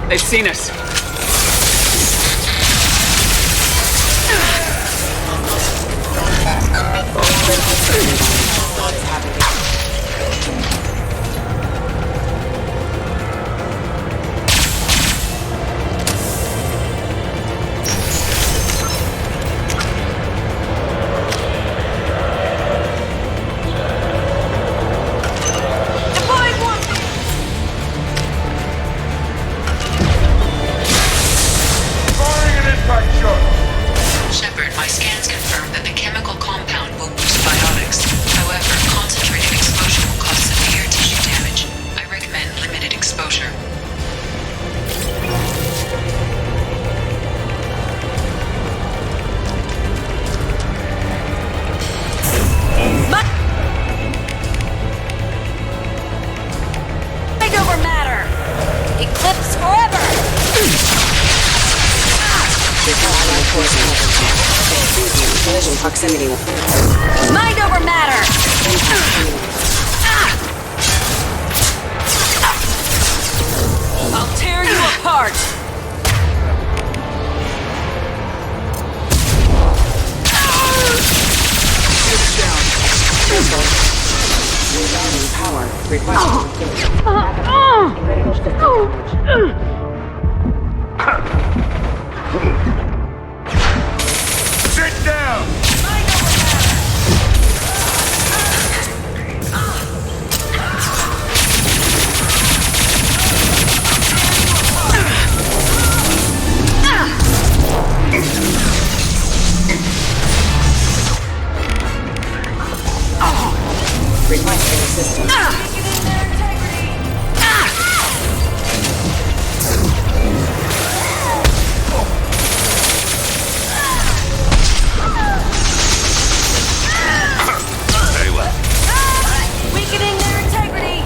They've seen us. Shepard, my scans confirm that the chemical compound will boost biotics. However, concentrated exposure will cause severe tissue damage. I recommend limited exposure. Mind over matter! Eclipse forever! Collision proximity. Mind over matter! I'll tear you apart! Rerouting power. Requesting critical damage. Sit down! Requesting assistance. Very well. Weakening their integrity!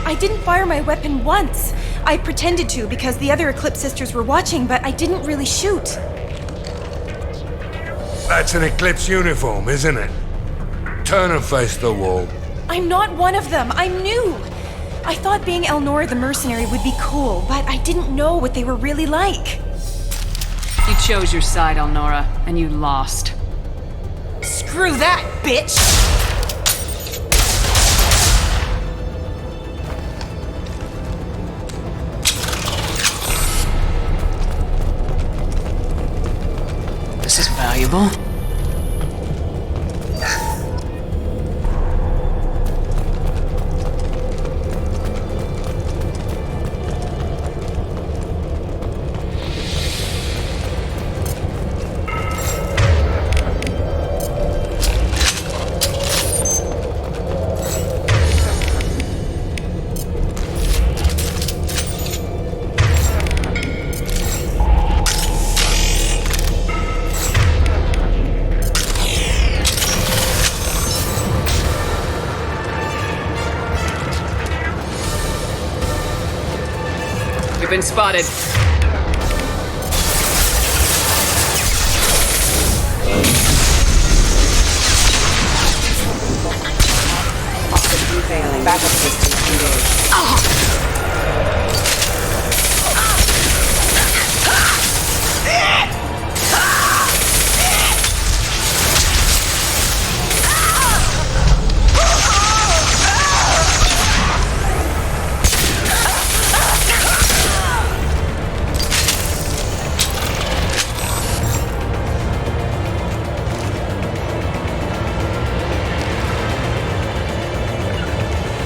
I didn't fire my weapon once. I pretended to because the other Eclipse sisters were watching, but I didn't really shoot. That's an Eclipse uniform, isn't it? Turn and face the wall. I'm not one of them. I'm new. I thought being Elnora the mercenary would be cool, but I didn't know what they were really like. You chose your side, Elnora, and you lost. Screw that, bitch! This is valuable. You've been spotted. System failing. Backup system engaged.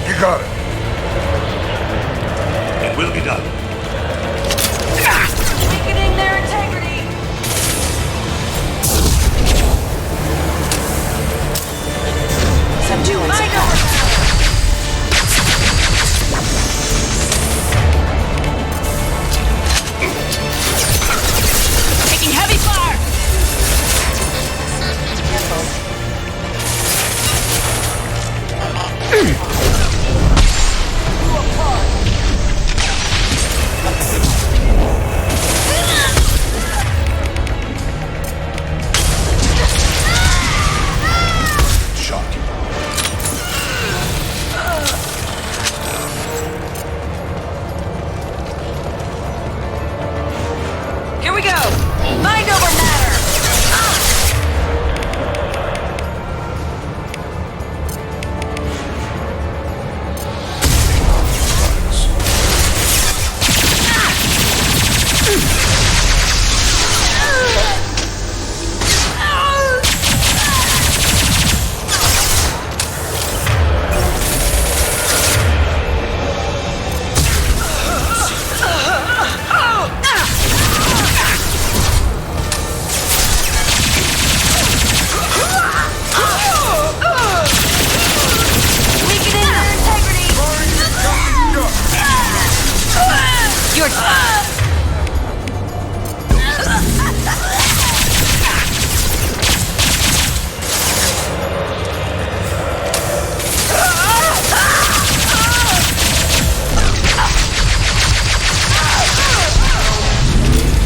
You got it. It will be done. Weakening their integrity. Subduing. Mind over matter. Taking heavy fire. Shot. Here we go. Mind over matter. Weakening their integrity. You're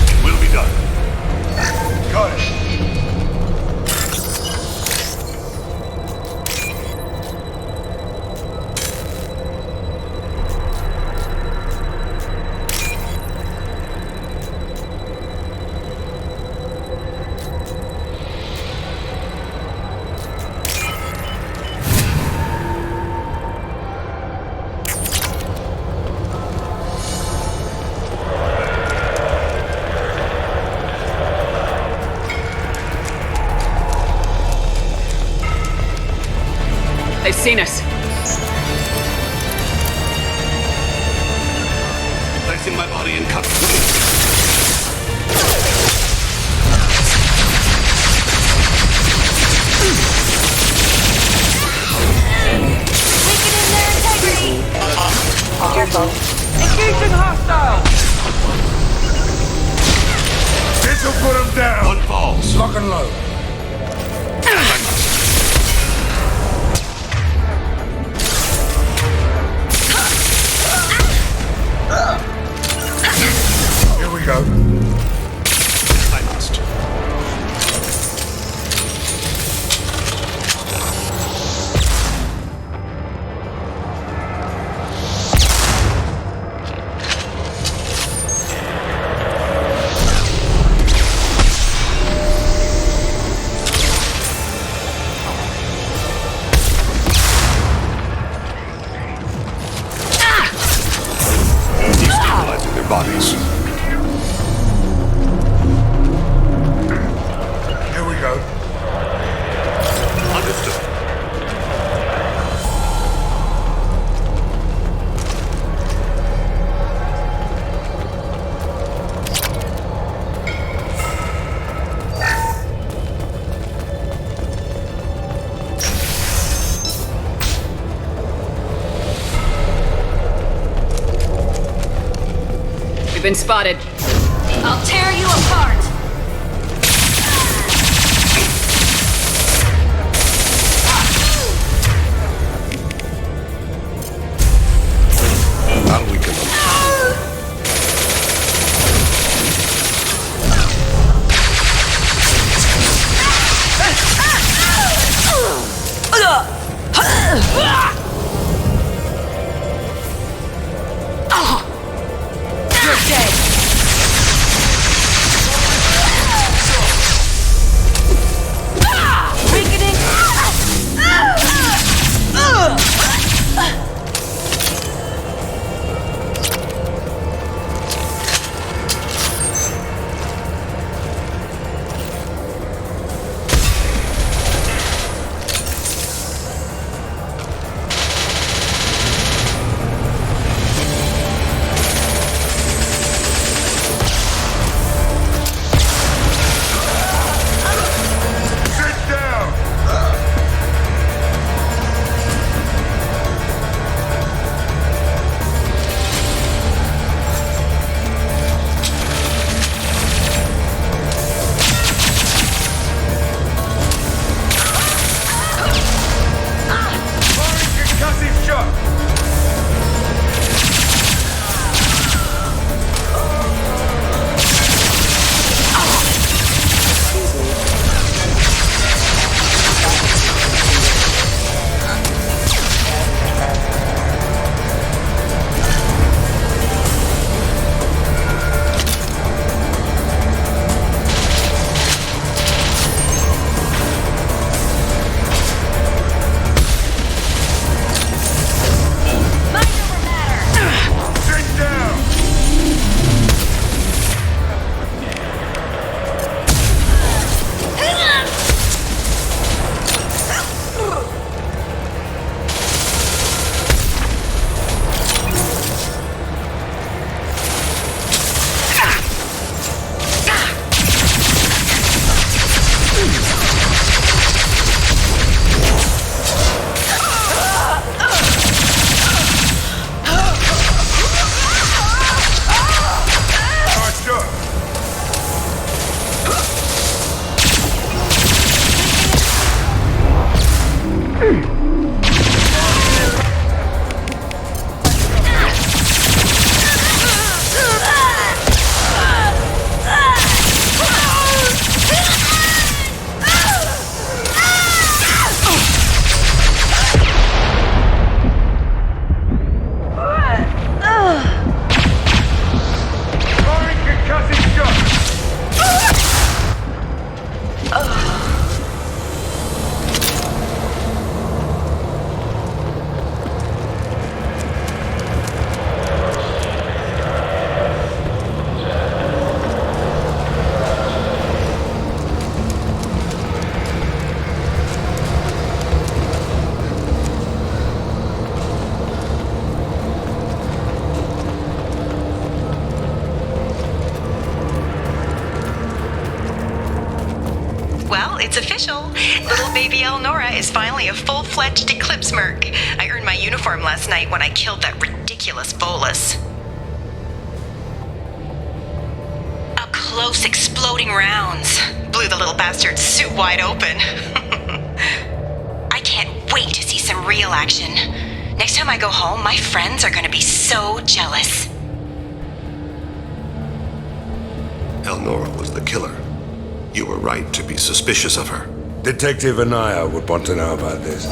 It will be done. Got it. They've seen us. Placing my body in cover. weakening their integrity. Careful. Engaging hostile. This'll put him down. One falls. Lock and load. been spotted. I'll tear you apart. I'll weaken them. You're dead. Sit down! Firing concussive shot! Excuse me. Sit down! Charged up! Firing concussive shot! Well, it's official. Little baby Elnora is finally a full-fledged Eclipse Merc. I earned my uniform last night when I killed that ridiculous Bolus. Up close, exploding rounds blew the little bastard's suit wide open. I can't wait to see some real action. Next time I go home, my friends are gonna be so jealous. Elnora was the killer. You were right to be suspicious of her. Detective Anaya would want to know about this.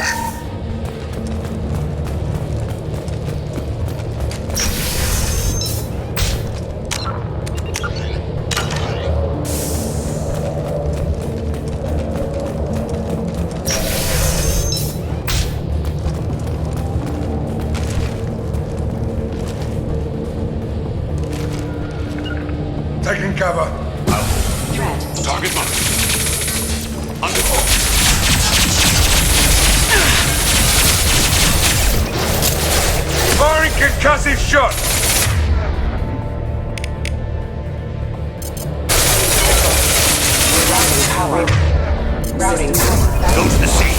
Taking cover. Target marked. Under fire. Firing concussive shot! Routing power. Routing power. Go to the sea.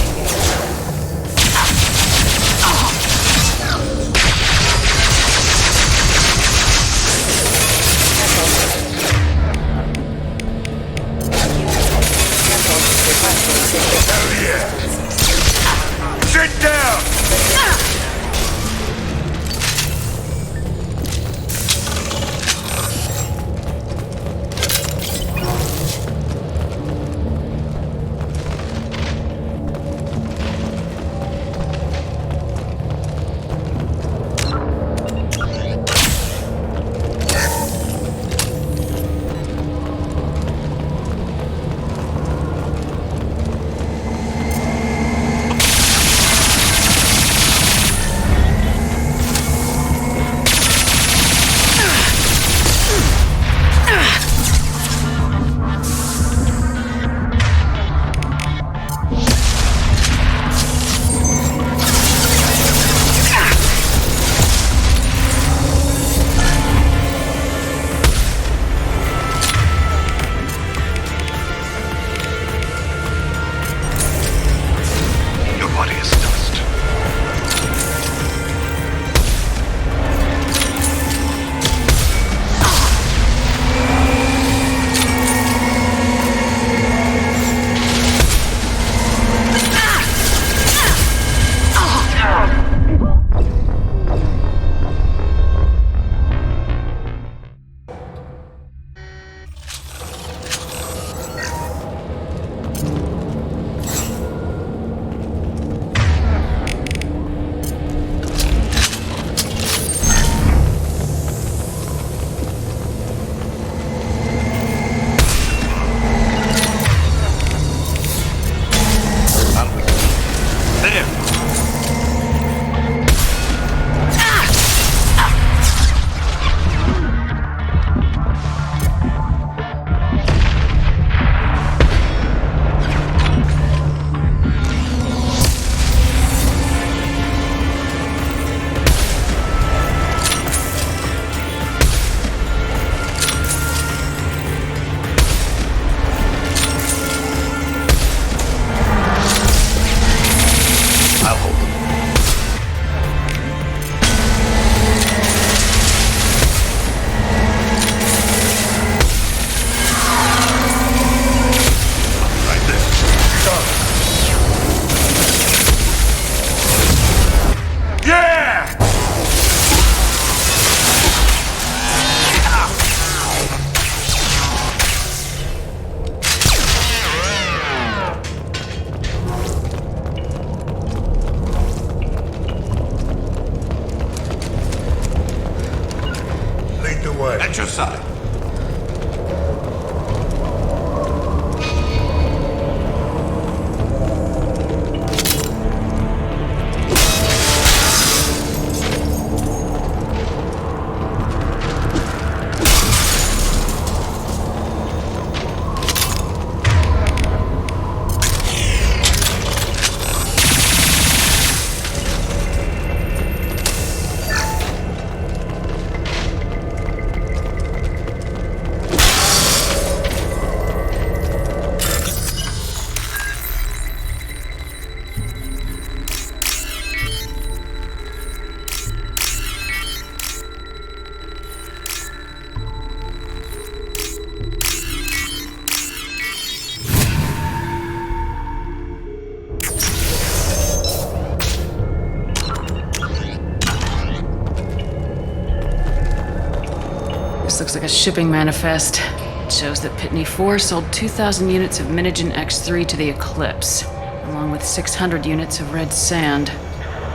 like a shipping manifest. It shows that Pitney 4 sold 2,000 units of Minigen X3 to the Eclipse, along with 600 units of red sand.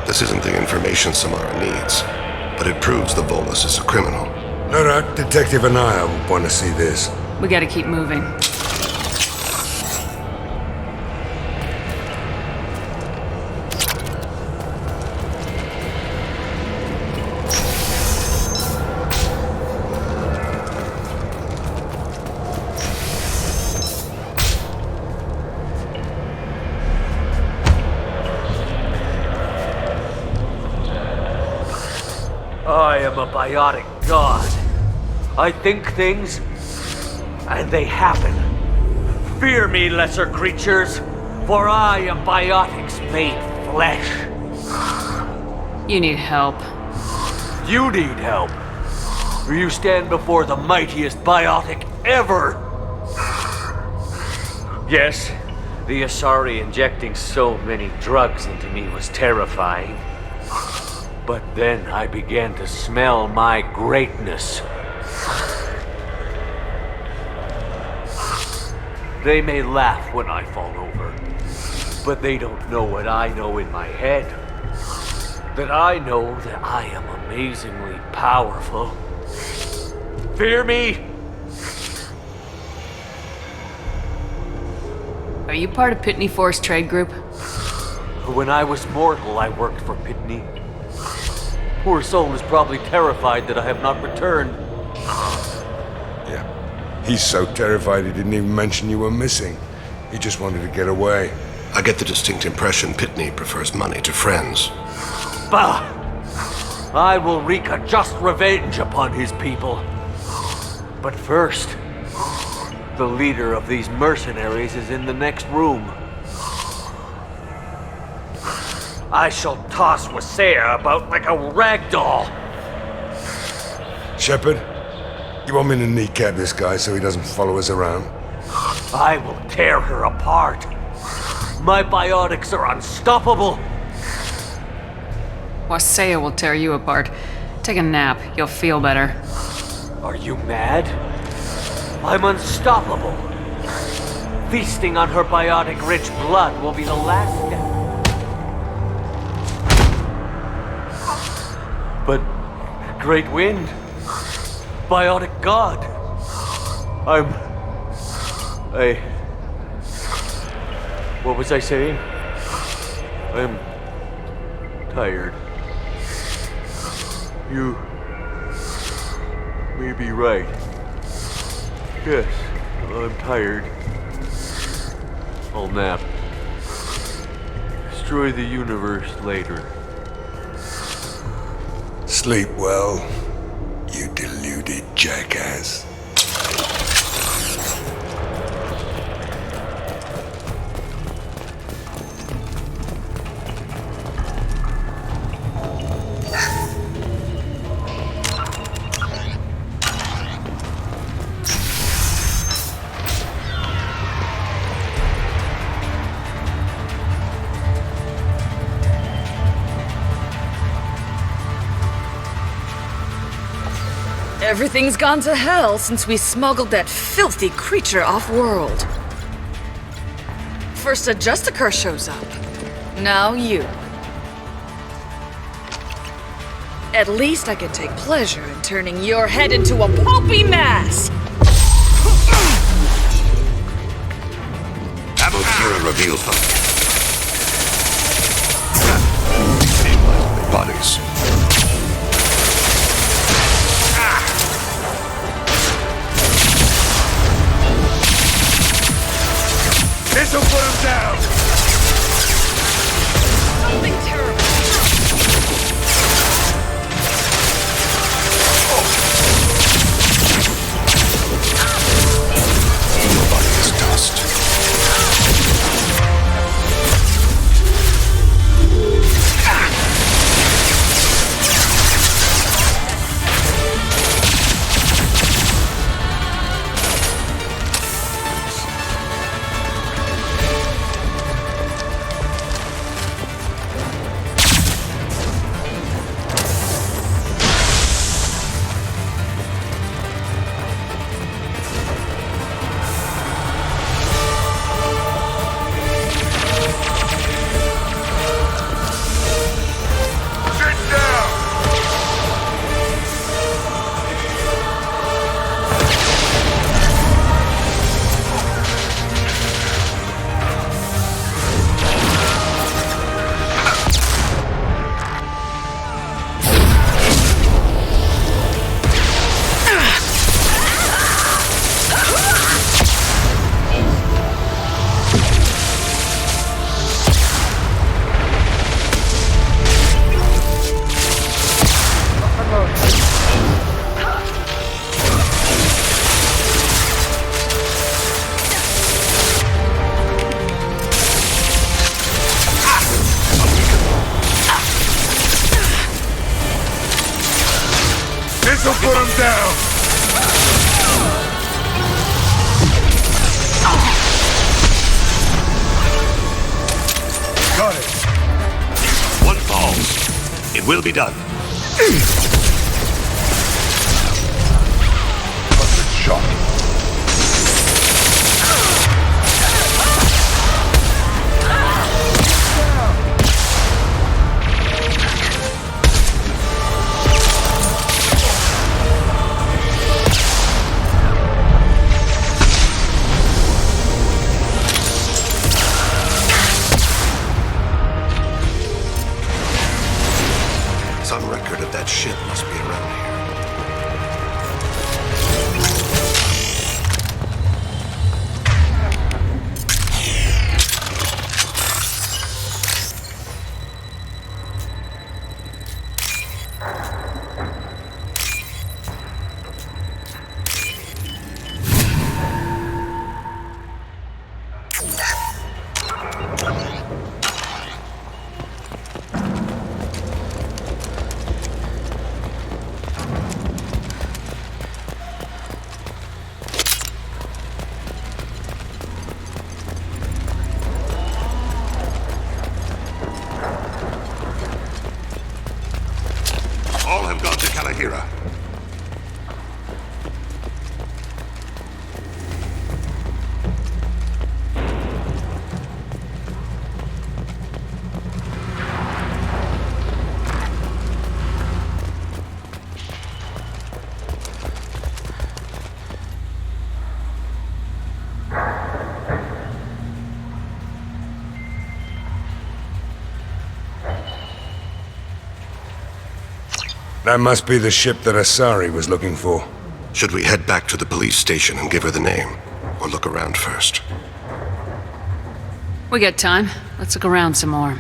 This isn't the information Samara needs, but it proves the Volus is a criminal. Norak, Detective Anaya will want to see this. We gotta keep moving. I am a biotic god. I think things, and they happen. Fear me, lesser creatures, for I am biotics made flesh. You need help. You need help, or you stand before the mightiest biotic ever. Yes, the Asari injecting so many drugs into me was terrifying. But then I began to smell my greatness. They may laugh when I fall over, but they don't know what I know in my head. That I know that I am amazingly powerful. Fear me? Are you part of Pitney 4's trade group? When I was mortal, I worked for Pitney. Poor soul is probably terrified that I have not returned. Yeah. He's so terrified he didn't even mention you were missing. He just wanted to get away. I get the distinct impression Pitney prefers money to friends. Bah! I will wreak a just revenge upon his people. But first, the leader of these mercenaries is in the next room. I shall toss Wasea about like a rag doll. Shepard, you want me to kneecap this guy so he doesn't follow us around? I will tear her apart. My biotics are unstoppable. Wasea will tear you apart. Take a nap. You'll feel better. Are you mad? I'm unstoppable. Feasting on her biotic-rich blood will be the last step. But, Great Wind, biotic god, what was I saying? I'm tired. You may be right. Yes, I'm tired. I'll nap. Destroy the universe later. Sleep well, you deluded jackass. Everything's gone to hell since we smuggled that filthy creature off-world. First a Justicar shows up. Now you. At least I can take pleasure in turning your head into a pulpy mass! Abu Kira reveals them. Bodies. This'll put him down! Something terrible. Nobody is dust. Put him down! Got it. One falls. It will be done. Busted shot. Some record of that ship must be around here. All have gone to Kalahira. That must be the ship that Asari was looking for. Should we head back to the police station and give her the name? Or look around first? We got time. Let's look around some more.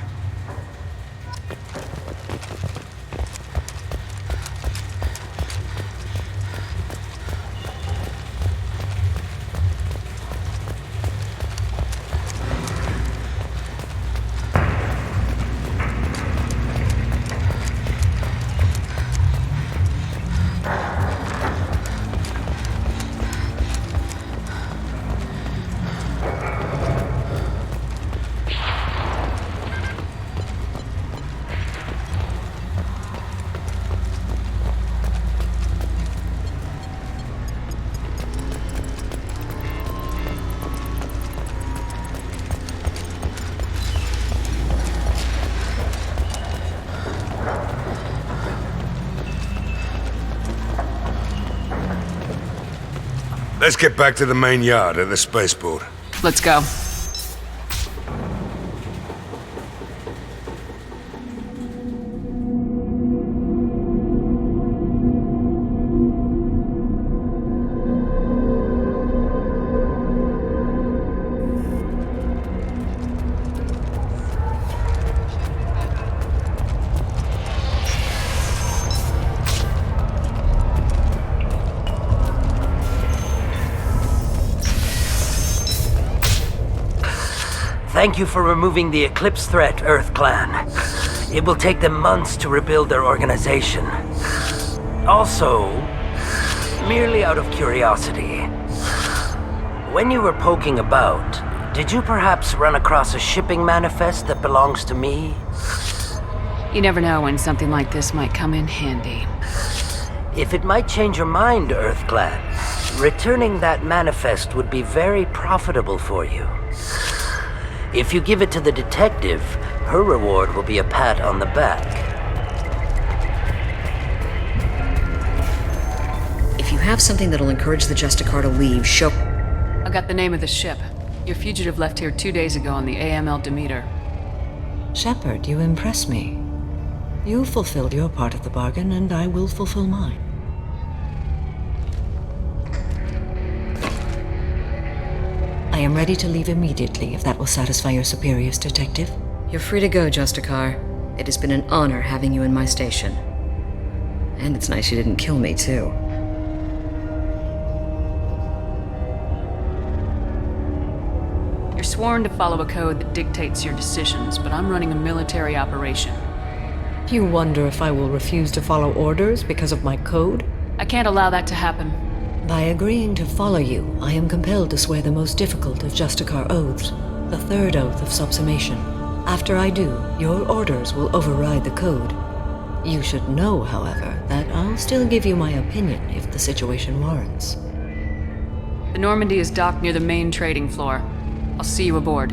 Let's get back to the main yard at the spaceport. Let's go. Thank you for removing the Eclipse threat, Earth Clan. It will take them months to rebuild their organization. Also, merely out of curiosity, when you were poking about, did you perhaps run across a shipping manifest that belongs to me? You never know when something like this might come in handy. If it might change your mind, Earth Clan, returning that manifest would be very profitable for you. If you give it to the detective, her reward will be a pat on the back. If you have something that'll encourage the Justicar to leave, show... I got the name of the ship. Your fugitive left here 2 days ago on the AML Demeter. Shepard, you impress me. You fulfilled your part of the bargain, and I will fulfill mine. I am ready to leave immediately, if that will satisfy your superiors, Detective. You're free to go, Justicar. It has been an honor having you in my station. And it's nice you didn't kill me, too. You're sworn to follow a code that dictates your decisions, but I'm running a military operation. You wonder if I will refuse to follow orders because of my code? I can't allow that to happen. By agreeing to follow you, I am compelled to swear the most difficult of Justicar oaths, the third oath of subsumation. After I do, your orders will override the code. You should know, however, that I'll still give you my opinion if the situation warrants. The Normandy is docked near the main trading floor. I'll see you aboard.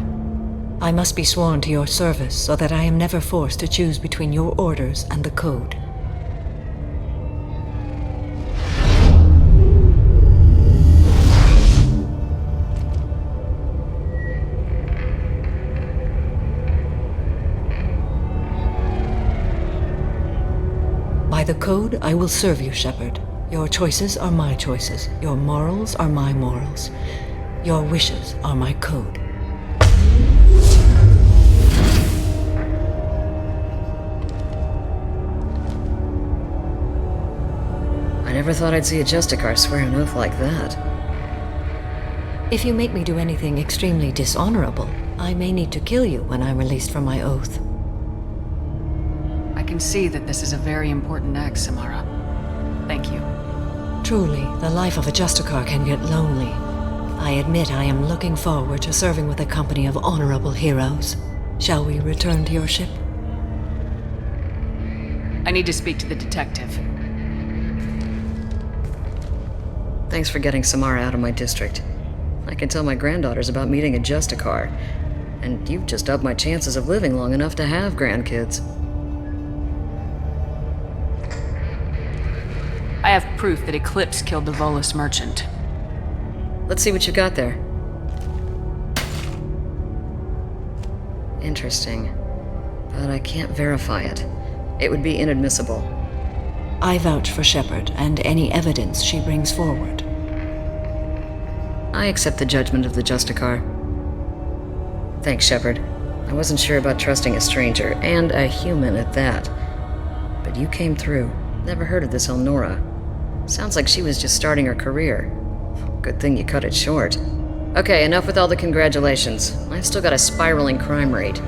I must be sworn to your service so that I am never forced to choose between your orders and the code. By the code, I will serve you, Shepard. Your choices are my choices. Your morals are my morals. Your wishes are my code. I never thought I'd see a Justicar swear an oath like that. If you make me do anything extremely dishonorable, I may need to kill you when I'm released from my oath. I can see that this is a very important act, Samara. Thank you. Truly, the life of a Justicar can get lonely. I admit I am looking forward to serving with a company of honorable heroes. Shall we return to your ship? I need to speak to the detective. Thanks for getting Samara out of my district. I can tell my granddaughters about meeting a Justicar, and you've just upped my chances of living long enough to have grandkids. I have proof that Eclipse killed the Volus merchant. Let's see what you got there. Interesting. But I can't verify it. It would be inadmissible. I vouch for Shepard and any evidence she brings forward. I accept the judgment of the Justicar. Thanks, Shepard. I wasn't sure about trusting a stranger, and a human at that. But you came through. Never heard of this Elnora. Sounds like she was just starting her career. Good thing you cut it short. Okay, enough with all the congratulations. I've still got a spiraling crime rate.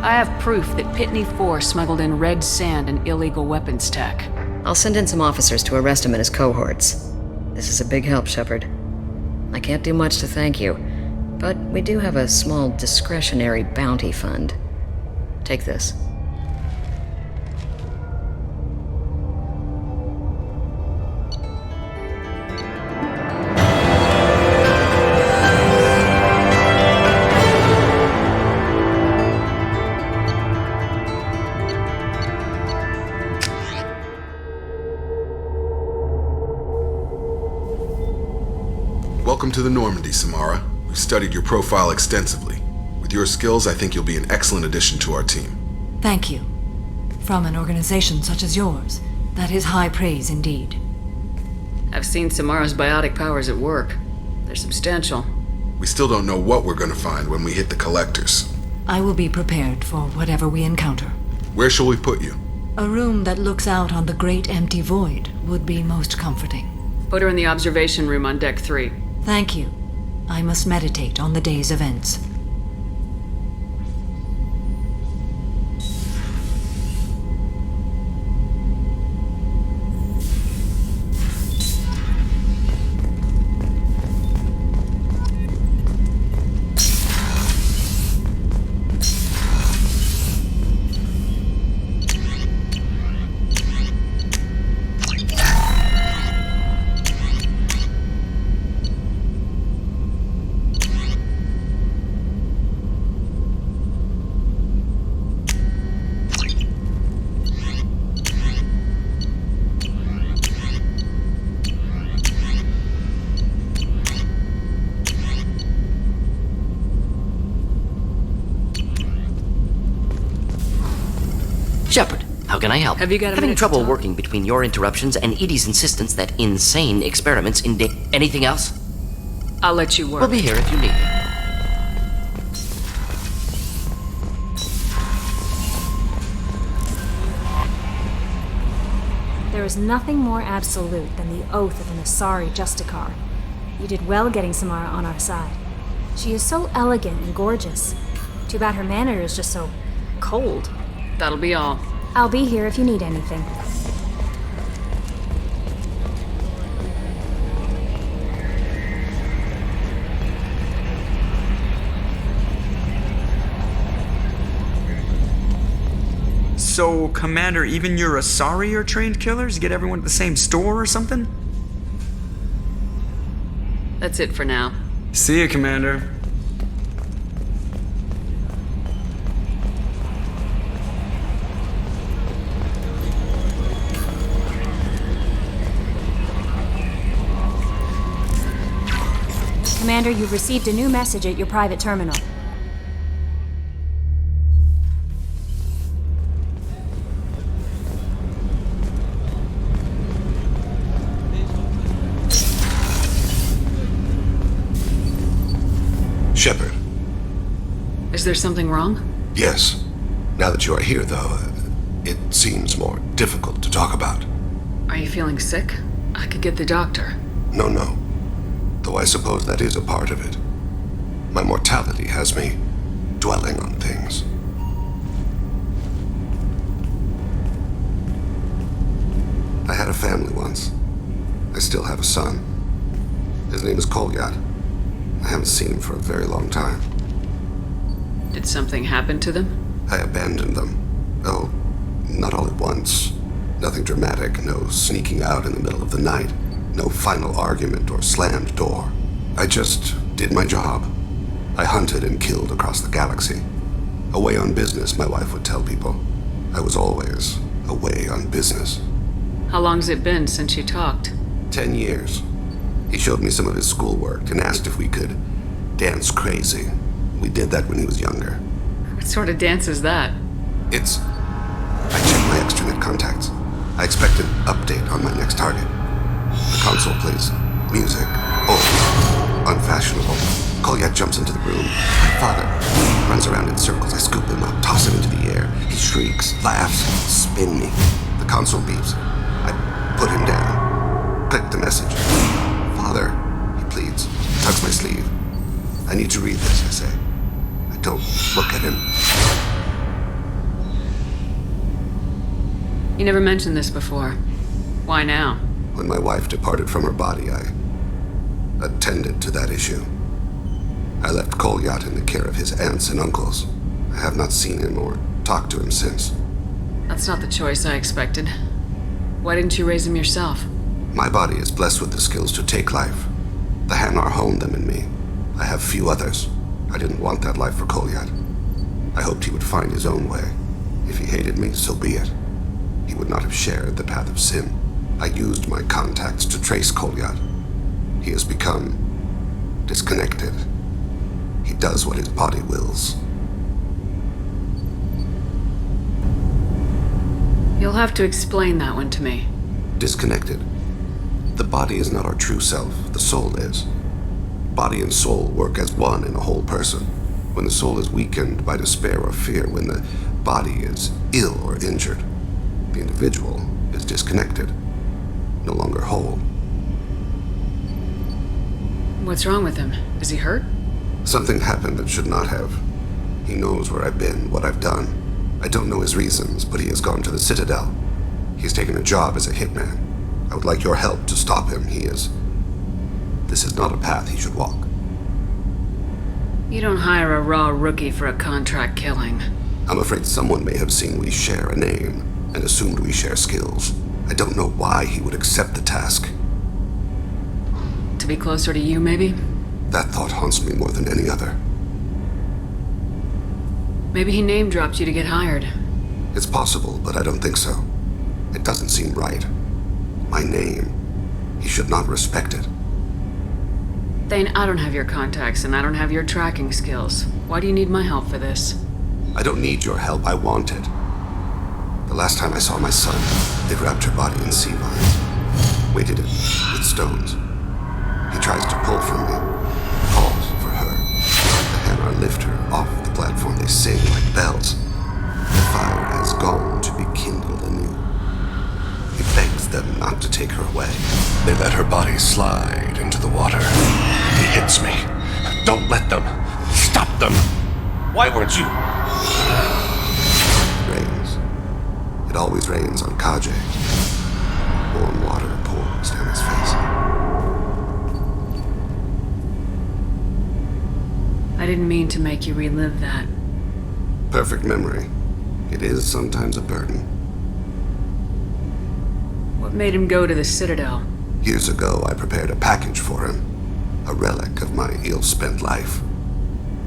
I have proof that Pitney 4 smuggled in red sand and illegal weapons tech. I'll send in some officers to arrest him and his cohorts. This is a big help, Shepard. I can't do much to thank you, but we do have a small discretionary bounty fund. Take this. Welcome to the Normandy, Samara. We've studied your profile extensively. With your skills, I think you'll be an excellent addition to our team. Thank you. From an organization such as yours, that is high praise indeed. I've seen Samara's biotic powers at work. They're substantial. We still don't know what we're going to find when we hit the collectors. I will be prepared for whatever we encounter. Where shall we put you? A room that looks out on the great empty void would be most comforting. Put her in the observation room on Deck 3. Thank you. I must meditate on the day's events. Shepard, how can I help? Have you got a Having minute to trouble talk? working between your interruptions and Edie's insistence that insane experiments in anything else? I'll let you work. We'll be here if you need me. There is nothing more absolute than the oath of an Asari Justicar. You did well getting Samara on our side. She is so elegant and gorgeous. Too bad her manner is just so cold. That'll be all. I'll be here if you need anything. So, Commander, even your Asari are trained killers? Get everyone at the same store or something? That's it for now. See ya, Commander. Commander, you've received a new message at your private terminal. Shepard. Is there something wrong? Yes. Now that you are here, though, it seems more difficult to talk about. Are you feeling sick? I could get the doctor. No. Though I suppose that is a part of it. My mortality has me dwelling on things. I had a family once. I still have a son. His name is Kolyat. I haven't seen him for a very long time. Did something happen to them? I abandoned them. Oh, not all at once. Nothing dramatic, no sneaking out in the middle of the night, no final argument or slammed door. I just did my job. I hunted and killed across the galaxy. Away on business, my wife would tell people. I was always away on business. How long's it been since you talked? 10 years. He showed me some of his schoolwork and asked if we could dance crazy. We did that when he was younger. What sort of dance is that? I checked my extranet contacts. I expect an update on my next target. The console plays music. Old. Unfashionable. Kolyat jumps into the room. My father runs around in circles. I scoop him up, toss him into the air. He shrieks, laughs, spin me. The console beeps. I put him down. Click the message. Father, he pleads. Tugs my sleeve. I need to read this, I say. I don't look at him. You never mentioned this before. Why now? When my wife departed from her body, I attended to that issue. I left Kolyat in the care of his aunts and uncles. I have not seen him or talked to him since. That's not the choice I expected. Why didn't you raise him yourself? My body is blessed with the skills to take life. The Hanar honed them in me. I have few others. I didn't want that life for Kolyat. I hoped he would find his own way. If he hated me, so be it. He would not have shared the path of sin. I used my contacts to trace Kolyat. He has become disconnected. He does what his body wills. You'll have to explain that one to me. Disconnected. The body is not our true self, the soul is. Body and soul work as one in a whole person. When the soul is weakened by despair or fear, when the body is ill or injured, the individual is disconnected, no longer whole. What's wrong with him? Is he hurt? Something happened that should not have. He knows where I've been, what I've done. I don't know his reasons, but he has gone to the Citadel. He's taken a job as a hitman. I would like your help to stop him. This is not a path he should walk. You don't hire a raw rookie for a contract killing. I'm afraid someone may have seen we share a name and assumed we share skills. I don't know why he would accept the task. To be closer to you, maybe? That thought haunts me more than any other. Maybe he name-dropped you to get hired. It's possible, but I don't think so. It doesn't seem right. My name. He should not respect it. Thane, I don't have your contacts, and I don't have your tracking skills. Why do you need my help for this? I don't need your help. I want it. The last time I saw my son, they wrapped her body in sea vines, weighted it with stones. He tries to pull from me, calls for her. The Hanar lift her off the platform. They sing like bells. The fire has gone to be kindled anew. He begs them not to take her away. They let her body slide into the water. He hits me. Don't let them. Stop them. Why weren't you? It rains. It always rains on Kaje. Warm water pours down his face. I didn't mean to make you relive that. Perfect memory. It is sometimes a burden. What made him go to the Citadel? Years ago, I prepared a package for him. A relic of my ill-spent life.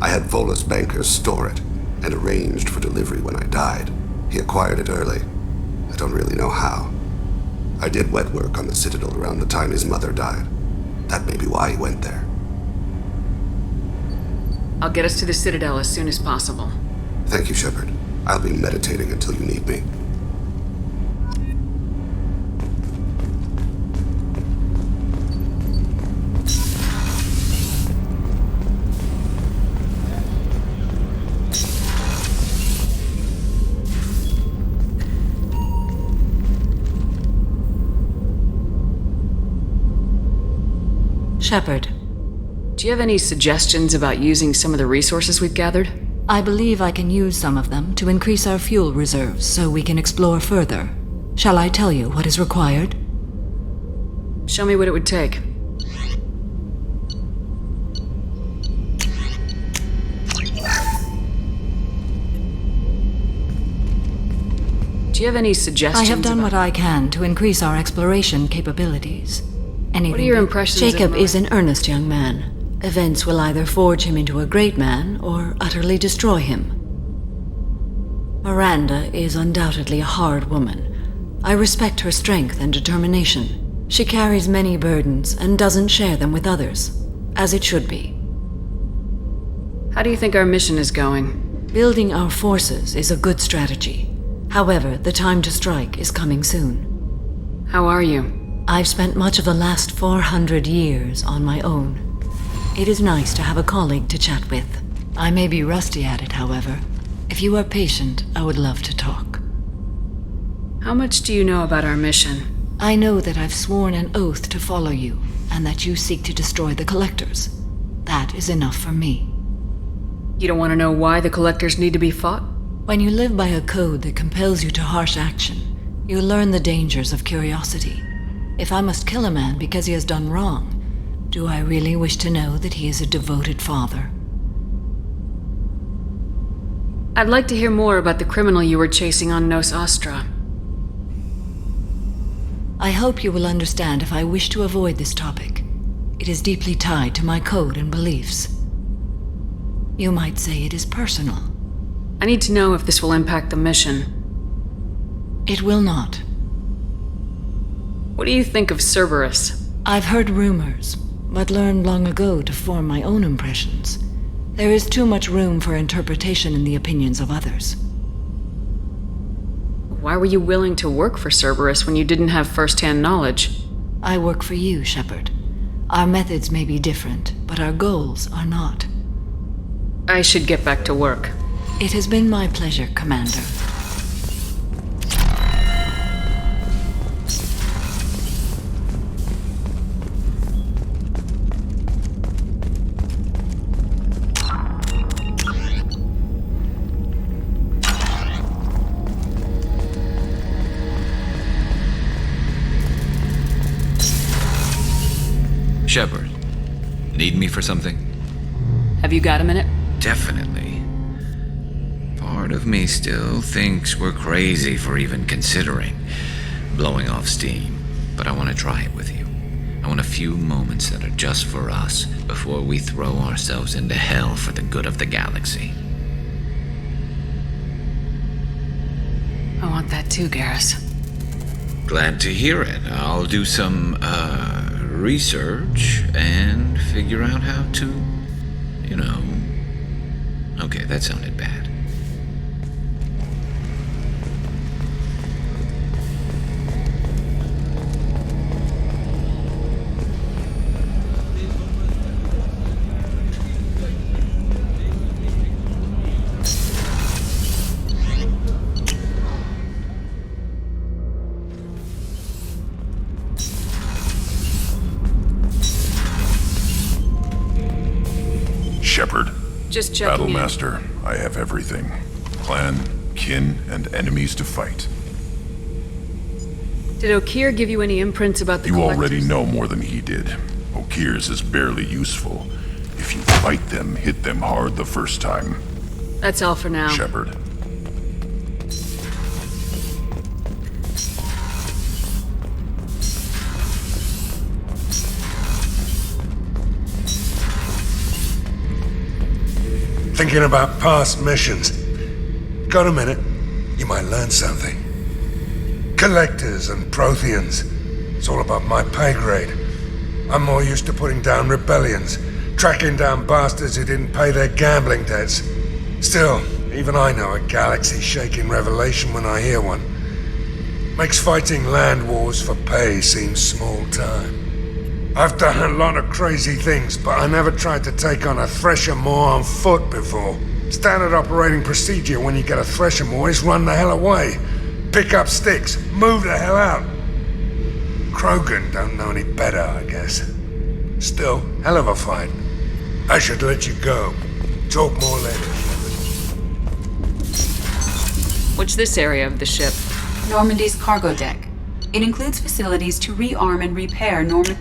I had Volus bankers store it, and arranged for delivery when I died. He acquired it early. I don't really know how. I did wet work on the Citadel around the time his mother died. That may be why he went there. I'll get us to the Citadel as soon as possible. Thank you, Shepard. I'll be meditating until you need me. Shepard. Do you have any suggestions about using some of the resources we've gathered? I believe I can use some of them to increase our fuel reserves so we can explore further. Shall I tell you what is required? Show me what it would take. Do you have any suggestions? I have done about... what I can to increase our exploration capabilities. Anything. What are your impressions Jacob of is an earnest young man. Events will either forge him into a great man or utterly destroy him. Miranda is undoubtedly a hard woman. I respect her strength and determination. She carries many burdens and doesn't share them with others, as it should be. How do you think our mission is going? Building our forces is a good strategy. However, the time to strike is coming soon. How are you? I've spent much of the last 400 years on my own. It is nice to have a colleague to chat with. I may be rusty at it, however. If you are patient, I would love to talk. How much do you know about our mission? I know that I've sworn an oath to follow you, and that you seek to destroy the Collectors. That is enough for me. You don't want to know why the Collectors need to be fought? When you live by a code that compels you to harsh action, you learn the dangers of curiosity. If I must kill a man because he has done wrong, do I really wish to know that he is a devoted father? I'd like to hear more about the criminal you were chasing on Nos Astra. I hope you will understand if I wish to avoid this topic. It is deeply tied to my code and beliefs. You might say it is personal. I need to know if this will impact the mission. It will not. What do you think of Cerberus? I've heard rumors, but learned long ago to form my own impressions. There is too much room for interpretation in the opinions of others. Why were you willing to work for Cerberus when you didn't have first-hand knowledge? I work for you, Shepard. Our methods may be different, but our goals are not. I should get back to work. It has been my pleasure, Commander. Shepard, need me for something? Have you got a minute? Definitely. Part of me still thinks we're crazy for even considering blowing off steam, but I want to try it with you. I want a few moments that are just for us before we throw ourselves into hell for the good of the galaxy. I want that too, Garrus. Glad to hear it. I'll do some, research and figure out how to, Okay, that sounded bad. Shepard. Just checking in. Battlemaster, I have everything. Clan, kin, and enemies to fight. Did Okeer give you any imprints about the You Collectors? already know more than he did. Okeer's is barely useful. If you fight them, hit them hard the first time. That's all for now. Shepard. Thinking about past missions. Got a minute? You might learn something. Collectors and Protheans. It's all above my pay grade. I'm more used to putting down rebellions, tracking down bastards who didn't pay their gambling debts. Still, even I know a galaxy-shaking revelation when I hear one. Makes fighting land wars for pay seem small time. I've done a lot of crazy things, but I never tried to take on a Thresher Maw on foot before. Standard operating procedure when you get a Thresher Maw is run the hell away. Pick up sticks, move the hell out. Krogan don't know any better, I guess. Still, hell of a fight. I should let you go. Talk more later. What's this area of the ship? Normandy's cargo deck. It includes facilities to rearm and repair Normandy.